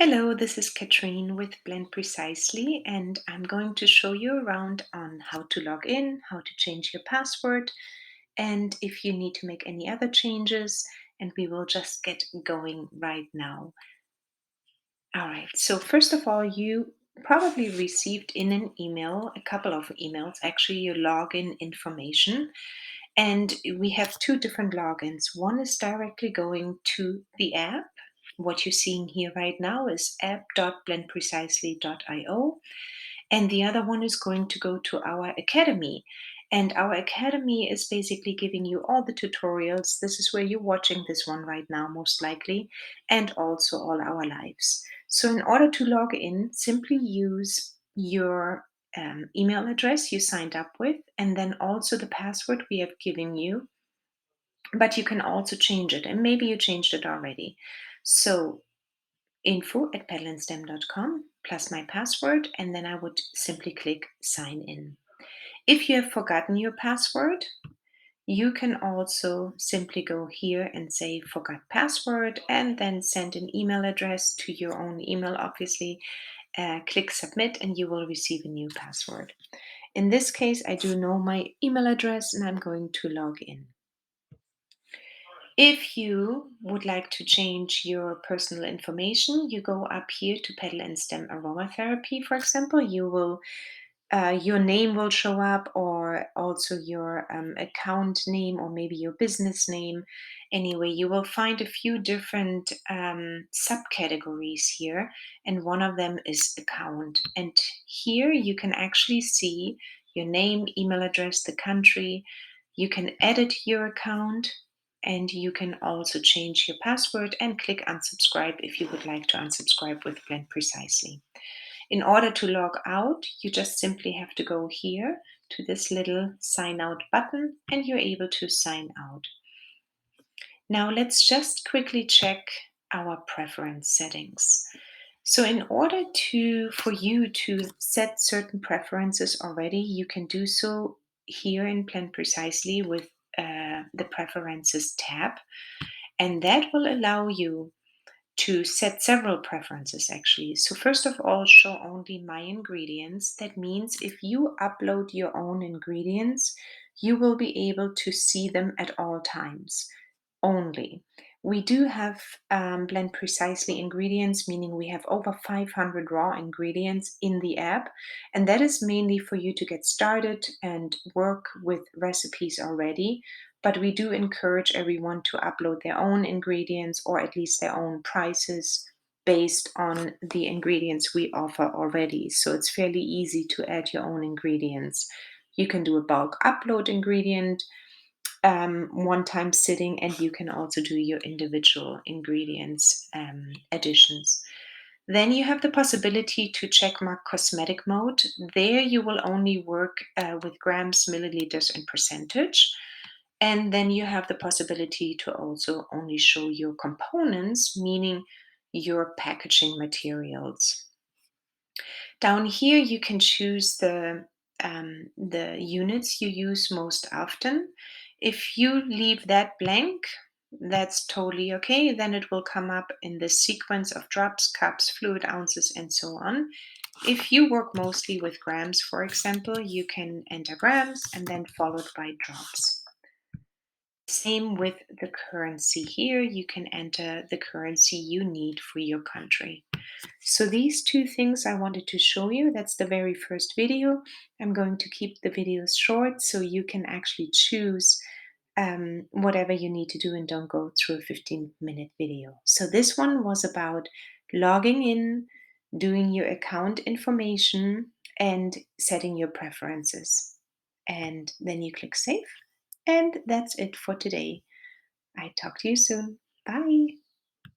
Hello, this is Katrine with Blend Precisely, and I'm going to show you around on how to log in, how to change your password, and if you need to make any other changes, and we will just get going right now. All right, so first of all, you probably received in an email, a couple of emails, actually, your login information. And we have two different logins. One is directly going to the app. What you're seeing here right now is app.blendprecisely.io. And the other one is going to go to our academy. And our academy is basically giving you all the tutorials. This is where you're watching this one right now, most likely, and also all our lives. So, in order to log in, simply use your email address you signed up with, and then also the password we have given you. But you can also change it, and maybe you changed it already. So, info@pedalinstem.com plus my password, and then I would simply click sign in. If you have forgotten your password, you can also simply go here and say forgot password and then send an email address to your own email, obviously. Click submit and you will receive a new password. In this case, I do know my email address and I'm going to log in. If you would like to change your personal information, you go up here to Pedal and Stem Aromatherapy, for example. Your name will show up, or also your account name, or maybe your business name. Anyway, you will find a few different subcategories here, and one of them is account. And here you can actually see your name, email address, the country. You can edit your account, and you can also change your password and click unsubscribe if you would like to unsubscribe with Blend Precisely. In order to log out, you just simply have to go here to this little sign out button and you're able to sign out. Now let's just quickly check our preference settings. So in order for you to set certain preferences already, you can do so here in Blend Precisely with the Preferences tab, and that will allow you to set several preferences actually. So, first of all, show only my ingredients. That means if you upload your own ingredients, you will be able to see them at all times only. We do have blend precisely ingredients, meaning we have over 500 raw ingredients in the app, and that is mainly for you to get started and work with recipes already. But we do encourage everyone to upload their own ingredients or at least their own prices based on the ingredients we offer already. So it's fairly easy to add your own ingredients. You can do a bulk upload ingredient one time sitting, and you can also do your individual ingredients additions. Then you have the possibility to check mark cosmetic mode. There you will only work with grams, milliliters, and percentage. And then you have the possibility to also only show your components, meaning your packaging materials. Down here, you can choose the units you use most often. If you leave that blank, that's totally okay. Then it will come up in the sequence of drops, cups, fluid ounces, and so on. If you work mostly with grams, for example, you can enter grams and then followed by drops. Same with the currency here. You can enter the currency you need for your country. So these two things I wanted to show you. That's the very first video. I'm going to keep the videos short so you can actually choose whatever you need to do and don't go through a 15-minute video. So this one was about logging in, doing your account information, and setting your preferences. And then you click save. And that's it for today. I talk to you soon. Bye.